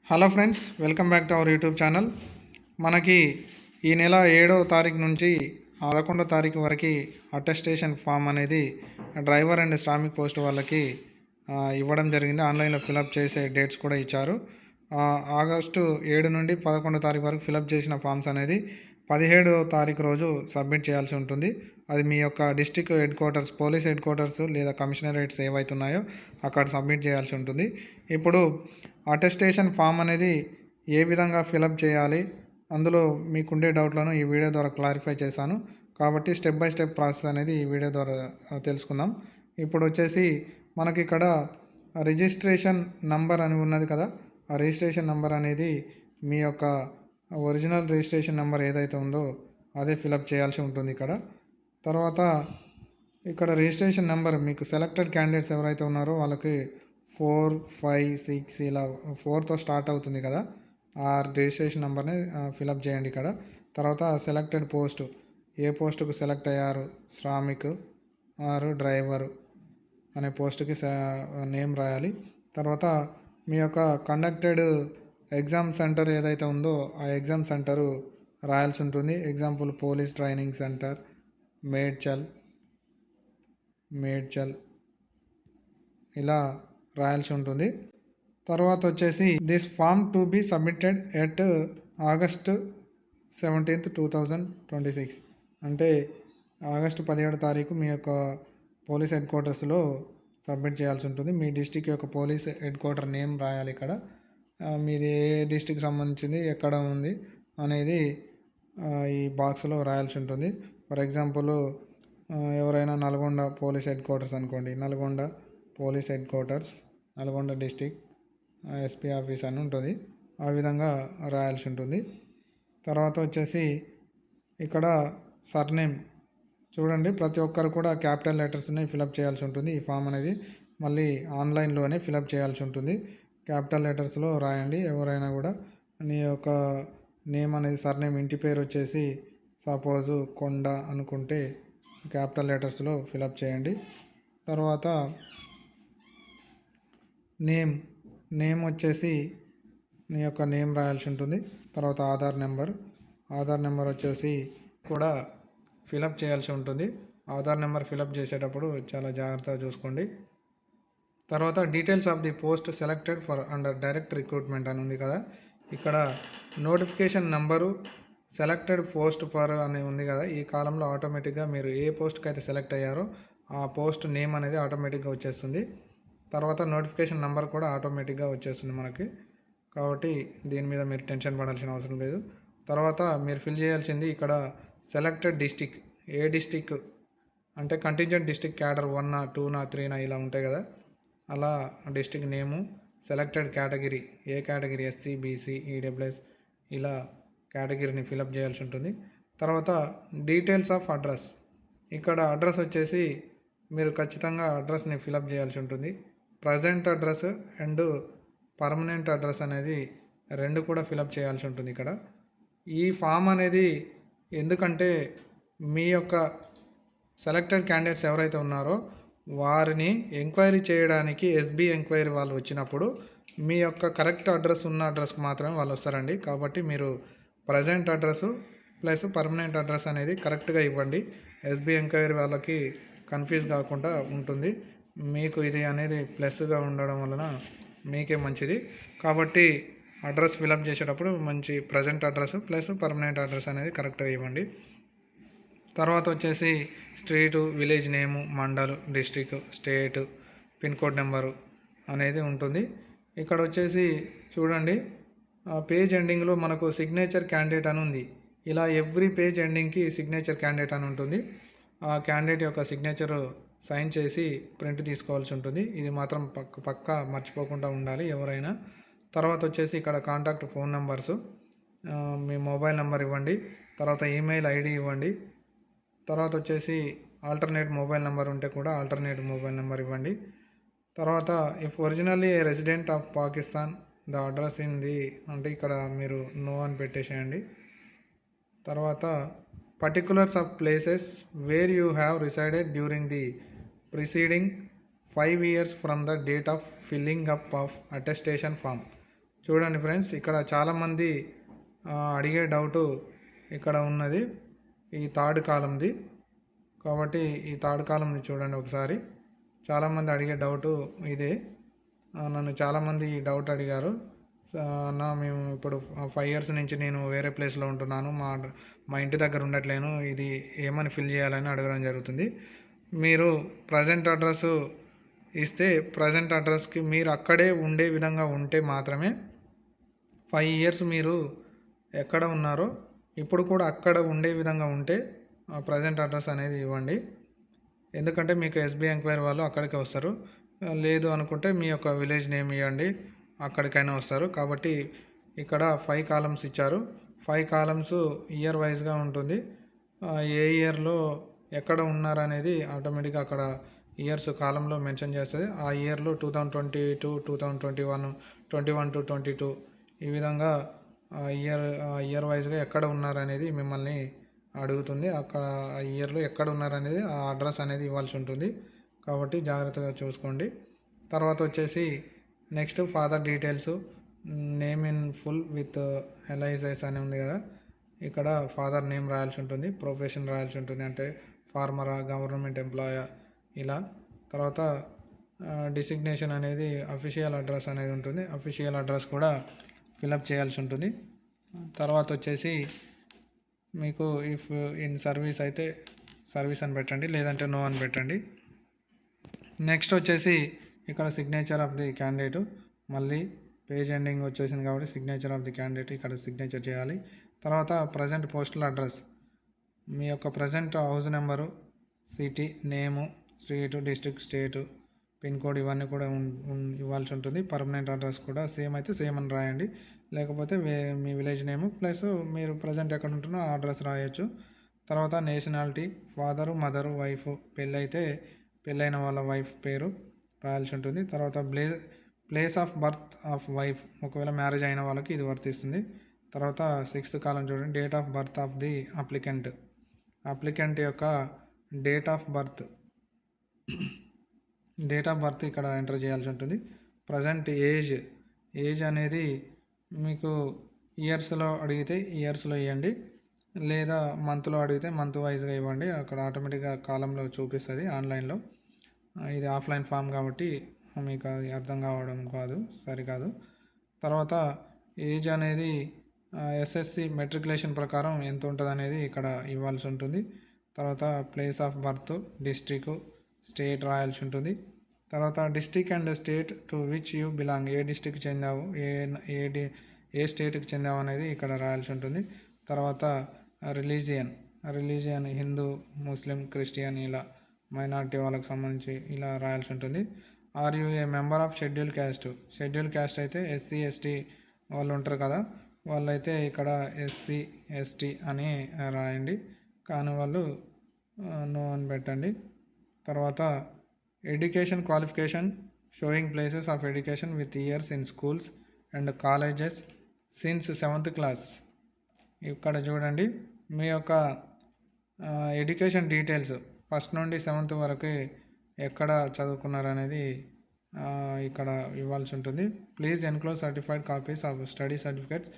Hello friends, welcome back to our YouTube channel. మనకి ఈ నెల 7వ తారీఖు నుంచి 11వ తారీఖు వరకు అటెస్టేషన్ ఫామ్ అనేది డ్రైవర్ అండ్ శ్రామిక్ పోస్ట్ వాళ్ళకి ఇవ్వడం జరిగింది. ఆన్లైన్లో ఫిలప్ చేసే డేట్స్ కూడా ఇచ్చారు. ఆగస్టు 7 నుండి 11వ తారీఖు వరకు ఫిలప్ చేసిన ఫామ్స్ అనేది 17వ తారీఖు రోజు సబ్మిట్ చేయాల్సి ఉంటుంది. అది మీ యొక్క district head quarters, police head quarters లేదా కమిషనరేట్స్ ఏవైతున్నాయో అక్కడ సబ్మిట్ చేయాల్సి ఉంటుంది. ఇప్పుడు అటెస్టేషన్ ఫామ్ అనేది ఏ విధంగా ఫిలప్ చేయాలి, అందులో మీకుండే డౌట్లను ఈ వీడియో ద్వారా క్లారిఫై చేశాను. కాబట్టి స్టెప్ బై స్టెప్ ప్రాసెస్ అనేది ఈ వీడియో ద్వారా తెలుసుకుందాం. ఇప్పుడు వచ్చేసి మనకి ఇక్కడ రిజిస్ట్రేషన్ నంబర్ అని ఉన్నది కదా, ఆ రిజిస్ట్రేషన్ నంబర్ అనేది మీ యొక్క ఒరిజినల్ రిజిస్ట్రేషన్ నెంబర్ ఏదైతే ఉందో అదే ఫిలప్ చేయాల్సి ఉంటుంది ఇక్కడ. తర్వాత ఇక్కడ రిజిస్ట్రేషన్ నెంబర్ మీకు సెలెక్టెడ్ క్యాండిడేట్స్ ఎవరైతే ఉన్నారో వాళ్ళకి 4, 5, 6 ఇలా 4తో స్టార్ట్ అవుతుంది కదా, ఆ రిజిస్ట్రేషన్ నెంబర్ని ఫిలప్ చేయండి ఇక్కడ. తర్వాత సెలెక్టెడ్ పోస్ట్, ఏ పోస్టుకు సెలెక్ట్ అయ్యారు, శ్రామిక్ ఆర్ డ్రైవరు అనే పోస్టుకి నేమ్ రాయాలి. తర్వాత మీ యొక్క కండక్టెడ్ ఎగ్జామ్ సెంటర్ ఏదైతే ఉందో ఆ ఎగ్జామ్ సెంటరు రాయాల్సి ఉంటుంది. Example police training centre Medchal ఇలా రాయాల్సి ఉంటుంది. తర్వాత వచ్చేసి this form to be submitted at August 17, 2026 అంటే ఆగస్టు 17వ తారీఖు మీ యొక్క పోలీస్ హెడ్ క్వార్టర్స్లో సబ్మిట్ చేయాల్సి ఉంటుంది. మీ డిస్టిక్ యొక్క పోలీస్ హెడ్ క్వార్టర్ నేమ్ రాయాలి ఇక్కడ. మీది ఏ డిస్టిక్ సంబంధించింది, ఎక్కడ ఉంది అనేది ఈ బాక్స్లో రాయాల్సి ఉంటుంది. ఫర్ ఎగ్జాంపుల్ ఎవరైనా నల్గొండ పోలీస్ హెడ్ క్వార్టర్స్ అనుకోండి, Nalgonda police head quarters, Nalgonda district SP office అని ఉంటుంది. ఆ విధంగా రాయాల్సి ఉంటుంది. తర్వాత వచ్చేసి ఇక్కడ సర్నేమ్ చూడండి, ప్రతి ఒక్కరు కూడా క్యాపిటల్ లెటర్స్ని ఫిలప్ చేయాల్సి ఉంటుంది. ఈ ఫామ్ అనేది మళ్ళీ ఆన్లైన్లోనే ఫిలప్ చేయాల్సి ఉంటుంది. క్యాపిటల్ లెటర్స్లో రాయండి. ఎవరైనా కూడా నీ యొక్క నేమ్ అనేది సర్నేమ్, ఇంటి పేరు వచ్చేసి సపోజు కొండ అనుకుంటే క్యాపిటల్ లెటర్స్లో ఫిలప్ చేయండి. తర్వాత నేమ్ వచ్చేసి నీ యొక్క నేమ్ రాయాల్సి ఉంటుంది. తర్వాత ఆధార్ నెంబర్ వచ్చేసి కూడా ఫిలప్ చేయాల్సి ఉంటుంది. ఆధార్ నెంబర్ ఫిలప్ చేసేటప్పుడు చాలా జాగ్రత్తగా చూసుకోండి. తర్వాత details of the post selected for under direct recruitment అని ఉంది కదా, ఇక్కడ notification number selected post for అని ఉంది కదా, ఈ కాలంలో ఆటోమేటిక్గా మీరు ఏ పోస్ట్కి అయితే సెలెక్ట్ అయ్యారో ఆ పోస్ట్ నేమ్ అనేది ఆటోమేటిక్గా వచ్చేస్తుంది. తర్వాత నోటిఫికేషన్ నెంబర్ కూడా ఆటోమేటిక్గా వచ్చేస్తుంది మనకి. కాబట్టి దీని మీద మీరు టెన్షన్ పడాల్సిన అవసరం లేదు. తర్వాత మీరు ఫిల్ చేయాల్సింది ఇక్కడ సెలెక్టెడ్ డిస్టిక్, ఏ డిస్టిక్ అంటే కంటింజెంట్ డిస్టిక్ క్యాడర్ 1, 2, 3 ఇలా ఉంటాయి కదా, అలా డిస్టిక్ నేము, సెలెక్టెడ్ కేటగిరీ, ఏ కేటగిరీ ఎస్సీ, బీసీ, ఈడబ్ల్యూఎస్ ఇలా కేటగిరీని ఫిలప్ చేయాల్సి ఉంటుంది. తర్వాత డీటెయిల్స్ ఆఫ్ అడ్రస్, ఇక్కడ అడ్రస్ వచ్చేసి మీరు ఖచ్చితంగా అడ్రస్ని ఫిలప్ చేయాల్సి ఉంటుంది. Present address and permanent address అనేది రెండు కూడా ఫిలప్ చేయాల్సి ఉంటుంది ఇక్కడ. ఈ ఫామ్ అనేది ఎందుకంటే మీ యొక్క సెలెక్టెడ్ క్యాండిడేట్స్ ఎవరైతే ఉన్నారో వారిని ఎంక్వైరీ చేయడానికి ఎస్బీ ఎంక్వైరీ వాళ్ళు వచ్చినప్పుడు మీ యొక్క కరెక్ట్ అడ్రస్ ఉన్న అడ్రస్కి మాత్రమే వాళ్ళు వస్తారండి. కాబట్టి మీరు present address plus permanent address అనేది కరెక్ట్గా ఇవ్వండి. ఎస్బీ ఎంక్వైరీ వాళ్ళకి కన్ఫ్యూజ్ కాకుండా ఉంటుంది. మీకు ఇది అనేది ప్లస్గా ఉండడం వలన మీకే మంచిది. కాబట్టి అడ్రస్ ఫిలప్ చేసేటప్పుడు మంచి present address plus permanent address అనేది కరెక్ట్గా ఇవ్వండి. తర్వాత వచ్చేసి స్ట్రీటు, విలేజ్ నేము, mandal, district, state, pin code number అనేది ఉంటుంది. ఇక్కడ వచ్చేసి చూడండి, పేజ్ ఎండింగ్లో మనకు సిగ్నేచర్ క్యాండిడేట్ అని ఉంది. ఇలా ఎవ్రీ పేజ్ ఎండింగ్కి సిగ్నేచర్ క్యాండిడేట్ అని ఉంటుంది. ఆ క్యాండిడేట్ యొక్క సిగ్నేచర్ సైన్ చేసి ప్రింట్ తీసుకోవాల్సి ఉంటుంది. ఇది మాత్రం పక్క మర్చిపోకుండా ఉండాలి ఎవరైనా. తర్వాత వచ్చేసి ఇక్కడ కాంటాక్ట్ ఫోన్ నెంబర్స్, మీ మొబైల్ నెంబర్ ఇవ్వండి. తర్వాత ఈమెయిల్ ఐడి ఇవ్వండి. తర్వాత వచ్చేసి ఆల్టర్నేట్ మొబైల్ నెంబర్ ఉంటే కూడా ఆల్టర్నేట్ మొబైల్ నెంబర్ ఇవ్వండి. తర్వాత if originally a resident of Pakistan the address in the అంటే ఇక్కడ మీరు నో అని పెట్టేసేయండి. తర్వాత particulars of places where you have resided during the preceding 5 years from the date of filling up of attestation form. చూడండి friends, ఇక్కడ చాలామంది అడిగే డౌటు ఇక్కడ ఉన్నది ఈ థర్డ్ కాలంది. కాబట్టి ఈ థర్డ్ కాలంని చూడండి ఒకసారి. చాలామంది అడిగే డౌటు ఇదే. నన్ను చాలామంది ఈ డౌట్ అడిగారు. అన్న మేము ఇప్పుడు 5 ఇయర్స్ నుంచి నేను వేరే ప్లేస్లో ఉంటున్నాను, మా ఇంటి దగ్గర ఉండట్లేను, ఇది ఏమని ఫిల్ చేయాలని అడగడం జరుగుతుంది. మీరు ప్రజెంట్ అడ్రస్ ఇస్తే ప్రజెంట్ అడ్రస్కి మీరు అక్కడే ఉండే విధంగా ఉంటే మాత్రమే 5 ఇయర్స్ మీరు ఎక్కడ ఉన్నారో ఇప్పుడు కూడా అక్కడ ఉండే విధంగా ఉంటే ప్రజెంట్ అడ్రస్ అనేది ఇవ్వండి. ఎందుకంటే మీకు ఎస్బీఐ ఎంక్వైరీ వాళ్ళు అక్కడికే వస్తారు. లేదు అనుకుంటే మీ యొక్క విలేజ్ నేమ్ ఇవ్వండి, అక్కడికైనా వస్తారు. కాబట్టి ఇక్కడ 5 కాలమ్స్ ఇచ్చారు. 5 కాలమ్స్ ఇయర్ వైజ్గా ఉంటుంది. ఏ ఇయర్లో ఎక్కడ ఉన్నారనేది ఆటోమేటిక్గా అక్కడ ఇయర్స్ కాలంలో మెన్షన్ చేస్తుంది. ఆ ఇయర్లో 2022, 2021, 21 to 22 ఈ విధంగా ఇయర్ వైజ్గా ఎక్కడ ఉన్నారనేది మిమ్మల్ని అడుగుతుంది. అక్కడ ఆ ఇయర్లో ఎక్కడ ఉన్నారనేది ఆ అడ్రస్ అనేది ఇవ్వాల్సి ఉంటుంది. కాబట్టి జాగ్రత్తగా చూసుకోండి. తర్వాత వచ్చేసి next father details, name in full with LIS అని ఉంది కదా, ఇక్కడ ఫాదర్ నేమ్ రాయాల్సి ఉంటుంది, ప్రొఫెషన్ రాయాల్సి ఉంటుంది, అంటే ఫార్మరా, గవర్నమెంట్ ఎంప్లాయా ఇలా. తర్వాత డిసిగ్నేషన్ అనేది అఫీషియల్ అడ్రస్ అనేది ఉంటుంది, అఫీషియల్ అడ్రస్ కూడా ఫిలప్ చేయాల్సి ఉంటుంది. తర్వాత వచ్చేసి మీకు ఇఫ్ ఇన్ సర్వీస్ అయితే సర్వీస్ అని పెట్టండి, లేదంటే నో అని పెట్టండి. నెక్స్ట్ వచ్చేసి ఇక్కడ సిగ్నేచర్ ఆఫ్ ది క్యాండిడేట్, మళ్ళీ పేజ్ ఎండింగ్ వచ్చేసింది కాబట్టి సిగ్నేచర్ ఆఫ్ ది క్యాండిడేట్ ఇక్కడ సిగ్నేచర్ చేయాలి. తర్వాత ప్రజెంట్ పోస్టల్ అడ్రస్, మీ యొక్క present house number, city name, street, district, state, pin code ఇవన్నీ కూడా ఇవ్వాల్సి ఉంటుంది. పర్మనెంట్ అడ్రస్ కూడా సేమ్ అయితే సేమ్ అని రాయండి, లేకపోతే మీ విలేజ్ నేము ప్లస్ మీరు ప్రజెంట్ ఎక్కడ ఉంటున్నారో ఆ అడ్రస్ రాయొచ్చు. తర్వాత నేషనాలిటీ, ఫాదరు, మదరు, వైఫ్, పెళ్ళైతే పెళ్ళైన వాళ్ళ వైఫ్ పేరు రాయాల్సి ఉంటుంది. తర్వాత place of birth of wife, ఒకవేళ మ్యారేజ్ అయిన వాళ్ళకి ఇది వర్తిస్తుంది. తర్వాత 6th కాలం చూడండి, date of birth of the applicant యొక్క డేట్ ఆఫ్ బర్త్ ఇక్కడ ఎంటర్ చేయాల్సి ఉంటుంది. ప్రజెంట్ ఏజ్ అనేది మీకు ఇయర్స్లో అడిగితే ఇయర్స్లో ఇవ్వండి, లేదా మంత్లో అడిగితే మంత్ వైజ్గా ఇవ్వండి. అక్కడ ఆటోమేటిక్గా కాలంలో చూపిస్తుంది ఆన్లైన్లో. ఇది ఆఫ్లైన్ ఫామ్ కాబట్టి మీకు అది అర్థం కావడం సరికాదు. తర్వాత ఏజ్ అనేది ఎస్ఎస్సి మెట్రికులేషన్ ప్రకారం ఎంత ఉంటుంది అనేది ఇక్కడ ఇవ్వాల్సి ఉంటుంది. తర్వాత place of birth, district, state రాయాల్సి ఉంటుంది. తర్వాత district and state to which you belong, ఏ డిస్ట్రిక్ట్ చెందావు, ఏ స్టేట్కి చెందావు అనేది ఇక్కడ రాయాల్సి ఉంటుంది. తర్వాత రిలీజియన్ హిందూ, ముస్లిం, క్రిస్టియన్ ఇలా మైనారిటీ వాళ్ళకి సంబంధించి ఇలా రాయాల్సి ఉంటుంది. Are you a member of scheduled caste అయితే ఎస్సీ ఎస్టీ వాళ్ళు ఉంటారు కదా, వాళ్ళైతే ఇక్కడ ఎస్సీ ఎస్టీ అని రాయండి, కానీ వాళ్ళు నో అని పెట్టండి. తర్వాత education qualification showing places of education with years in schools and colleges since 7th class. ఇక్కడ చూడండి, మీ యొక్క ఎడ్యుకేషన్ డీటెయిల్స్ 1st నుండి 7th వరకు ఎక్కడ చదువుకున్నారు అనేది ఇక్కడ ఇవ్వాల్సి ఉంటుంది. Please enclose certified copies of study certificates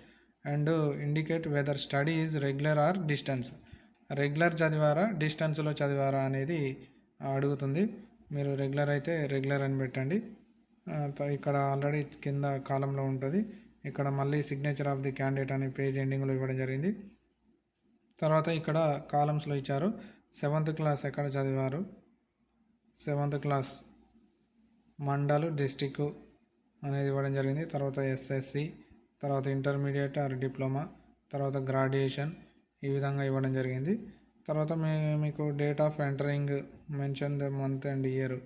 and indicate whether study is regular or distance. Regular చదివారా, డిస్టెన్స్లో చదివారా అనేది అడుగుతుంది. మీరు రెగ్యులర్ అయితే రెగ్యులర్ అని పెట్టండి. ఇక్కడ ఆల్రెడీ కింద కాలంలో ఉంటుంది. ఇక్కడ మళ్ళీ సిగ్నేచర్ ఆఫ్ ది క్యాండిడేట్ అనే పేజ్ ఎండింగ్లో ఇవ్వడం జరిగింది. తర్వాత ఇక్కడ కాలమ్స్లో ఇచ్చారు. 7th క్లాస్ ఎక్కడ చదివారు, 7th క్లాస్ మండల్, డిస్టిక్ అనేది ఇవ్వడం జరిగింది. తర్వాత ఎస్ఎస్సి, తర్వాత ఇంటర్మీడియట్ ఆర్ డిప్లొమా, తర్వాత గ్రాడ్యుయేషన్ ఈ విధంగా ఇవ్వడం జరిగింది. తర్వాత మీకు date of entering, mention the month and year,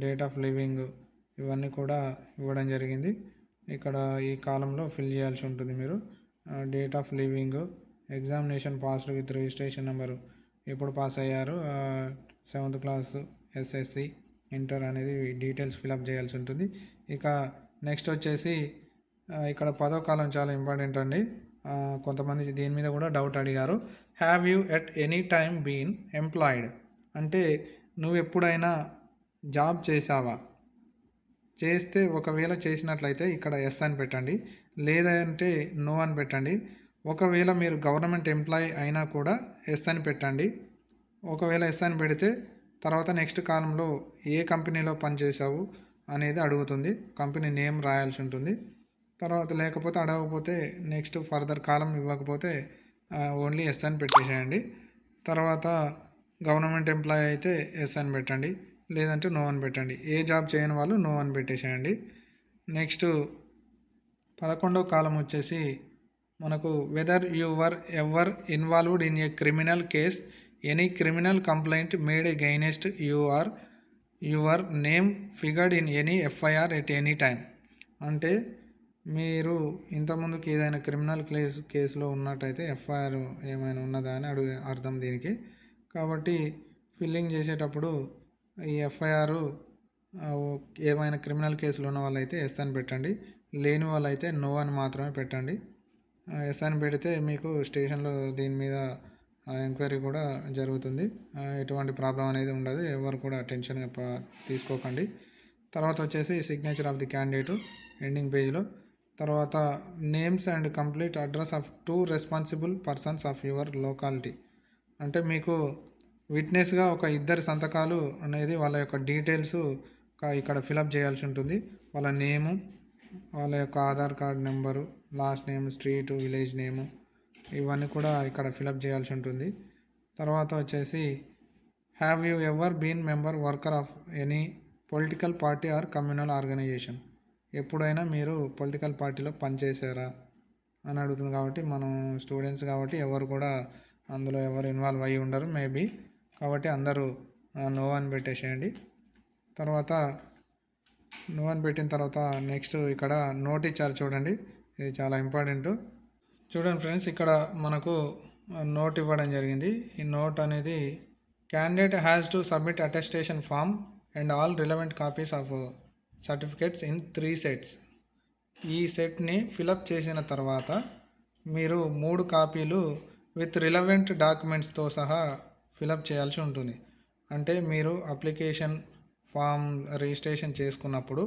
date of living ఇవన్నీ కూడా ఇవ్వడం జరిగింది. ఇక్కడ ఈ కాలంలో ఫిల్ చేయాల్సి ఉంటుంది మీరు. Date of living, examination passed with registration number, ఎప్పుడు పాస్ అయ్యారు, 7th క్లాస్, ఎస్ఎస్సి, ఇంటర్ అనేది డీటెయిల్స్ ఫిలప్ చేయాల్సి ఉంటుంది. ఇక నెక్స్ట్ వచ్చేసి ఇక్కడ 10వ కాలం చాలా ఇంపార్టెంట్ అండి. కొంతమంది దీని మీద కూడా డౌట్ అడిగారు. Have you at any time been employed, అంటే నువ్వు ఎప్పుడైనా జాబ్ చేసావా, చేస్తే ఒకవేళ చేసినట్లయితే ఇక్కడ ఎస్ అని పెట్టండి, లేదంటే నో అని పెట్టండి. ఒకవేళ మీరు గవర్నమెంట్ ఎంప్లాయీ అయినా కూడా ఎస్ అని పెట్టండి. ఒకవేళ ఎస్ అని పెడితే తర్వాత నెక్స్ట్ కాలంలో ఏ కంపెనీలో పనిచేసావు అనేది అడుగుతుంది. కంపెనీ నేమ్ రాయాల్సి ఉంటుంది. తర్వాత లేకపోతే అడగకపోతే నెక్స్ట్ ఫర్దర్ కాలం ఇవ్వకపోతే ఓన్లీ ఎస్ అని పెట్టేసేయండి. తర్వాత గవర్నమెంట్ ఎంప్లాయీ అయితే ఎస్ అని పెట్టండి, లేదంటే నో అని పెట్టండి. ఏ జాబ్ చేయని వాళ్ళు నో అని పెట్టేసేయండి. నెక్స్ట్ 11వ కాలం వచ్చేసి మనకు weather your ever involved in a criminal case, any criminal complaint made against your name figured in any FIR at any time. అంటే మీరు ఇంతకుముందుకు ఏదైనా క్రిమినల్ కేసులో ఉన్నట్టయితే ఎఫ్ఐఆర్ ఏమైనా ఉన్నదా అని అర్థం దీనికి. కాబట్టి ఫిల్లింగ్ చేసేటప్పుడు ఈ ఎఫ్ఐఆర్ ఏమైనా క్రిమినల్ కేసులు ఉన్న వాళ్ళైతే ఎస్ అని పెట్టండి, లేని వాళ్ళైతే నో అని మాత్రమే పెట్టండి. ఎస్ అని పెడితే మీకు స్టేషన్లో దీని మీద ఎంక్వైరీ కూడా జరుగుతుంది. ఎటువంటి ప్రాబ్లం అనేది ఉండదు. ఎవరు కూడా టెన్షన్గా తీసుకోకండి. తర్వాత వచ్చేసి signature of the candidate ending పేజ్లో. తర్వాత names and complete address of 2 responsible persons of your locality. అంటే మీకు విట్నెస్గా ఒక 2 సంతకాలు అనేది వాళ్ళ యొక్క డీటెయిల్స్ ఇక్కడ ఫిలప్ చేయాల్సి ఉంటుంది. వాళ్ళ నేము, వాళ్ళ యొక్క Aadhaar card number, last name, street, village name, ఇవన్నీ కూడా ఇక్కడ ఫిలప్ చేయాల్సి ఉంటుంది. తర్వాత వచ్చేసి have you ever been member worker of any political party or communal organisation. ఎప్పుడైనా మీరు పొలిటికల్ పార్టీలో పనిచేసారా అని అడుగుతుంది. కాబట్టి మనం స్టూడెంట్స్ కాబట్టి ఎవరు కూడా అందులో ఎవరు ఇన్వాల్వ్ అయ్యి ఉండరు మేబీ. కాబట్టి అందరూ నో అని పెట్టేసేయండి. తర్వాత నో అని పెట్టిన తర్వాత నెక్స్ట్ ఇక్కడ నోట్ ఇచ్చారు చూడండి, ఇది చాలా ఇంపార్టెంట్. చూడండి ఫ్రెండ్స్, ఇక్కడ మనకు నోట్ ఇవ్వడం జరిగింది. ఈ నోట్ అనేది candidate has to submit attestation form and all relevant copies of certificates in 3 sets. ఈ సెట్ని ఫిలప్ చేసిన తర్వాత మీరు 3 కాపీలు విత్ రిలవెంట్ డాక్యుమెంట్స్తో సహా ఫిలప్ చేయాల్సి ఉంటుంది. అంటే మీరు అప్లికేషన్ ఫామ్ రిజిస్ట్రేషన్ చేసుకున్నప్పుడు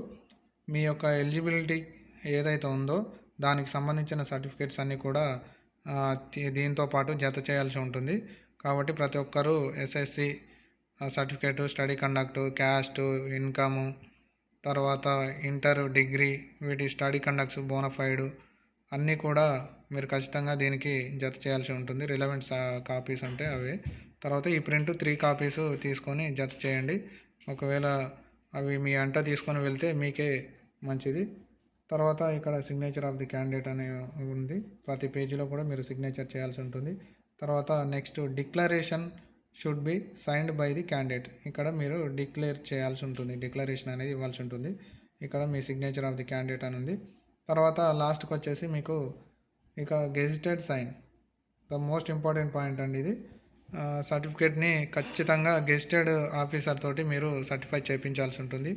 మీ యొక్క ఎలిజిబిలిటీ ఏదైతే ఉందో దానికి సంబంధించిన సర్టిఫికేట్స్ అన్నీ కూడా దీంతో పాటు జత చేయాల్సి ఉంటుంది. కాబట్టి ప్రతి ఒక్కరూ SSC certificate, study conduct, caste, income, తర్వాత ఇంటర్, డిగ్రీ, వీటి స్టడీ కండక్ట్స్, బోనఫైడ్ అన్నీ కూడా మీరు ఖచ్చితంగా దీనికి జత చేయాల్సి ఉంటుంది. రిలవెంట్ కాపీస్ అంటే అవే. తర్వాత ఈ ప్రింట్ 3 కాపీస్ తీసుకొని జత చేయండి. ఒకవేళ అవి మీ అంట తీసుకొని వెళ్తే మీకే మంచిది. తర్వాత ఇక్కడ సిగ్నేచర్ ఆఫ్ ది క్యాండిడేట్ అనే ఉంది. ప్రతి పేజీలో కూడా మీరు సిగ్నేచర్ చేయాల్సి ఉంటుంది. తర్వాత next declaration should be signed by the candidate. ఇక్కడ మీరు డిక్లేర్ చేయాల్సి ఉంటుంది, డిక్లరేషన్ అనేది ఇవ్వాల్సి ఉంటుంది. ఇక్కడ మీ సిగ్నేచర్ ఆఫ్ ది క్యాండిడేట్ అని ఉంది. తర్వాత లాస్ట్కి వచ్చేసి మీకు ఇక gazetted sign, the most important point అండి ఇది. సర్టిఫికేట్ని ఖచ్చితంగా గెజిటెడ్ ఆఫీసర్ తోటి మీరు సర్టిఫై చేయించాల్సి ఉంటుంది.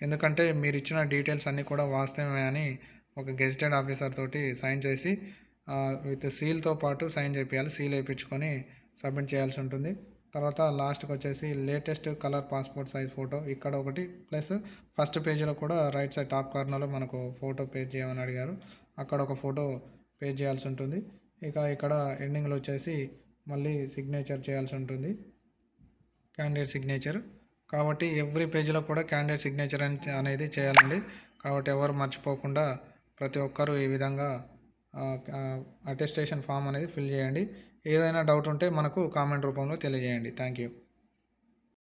ఎందుకంటే మీరు ఇచ్చిన డీటెయిల్స్ అన్నీ కూడా వాస్తవమే అని ఒక గెజిటెడ్ ఆఫీసర్ తోటి సైన్ చేసి విత్ సీల్తో పాటు సైన్ చేయించాలి. సీల్ వేయించుకొని సబ్మిట్ చేయాల్సి ఉంటుంది. తర్వాత లాస్ట్కి వచ్చేసి latest colour passport size photo ఇక్కడ ఒకటి, ప్లస్ ఫస్ట్ పేజీలో కూడా రైట్ సైడ్ టాప్ కార్నర్లో మనకు ఫోటో పేజ్ చేయమని అడిగారు, అక్కడ ఒక ఫోటో పేజ్ చేయాల్సి ఉంటుంది. ఇక ఇక్కడ ఎండింగ్లో వచ్చేసి మళ్ళీ సిగ్నేచర్ చేయాల్సి ఉంటుంది, క్యాండిడేట్ సిగ్నేచర్. కాబట్టి ఎవ్రీ పేజీలో కూడా క్యాండిడేట్ సిగ్నేచర్ అనేది చేయాలండి. కాబట్టి ఎవరు మర్చిపోకుండా ప్రతి ఒక్కరూ ఈ విధంగా అటెస్టేషన్ ఫామ్ అనేది ఫిల్ చేయండి. ఏదైనా డౌట్ ఉంటే మనకు కామెంట్ రూపంలో తెలియజేయండి. Thank you.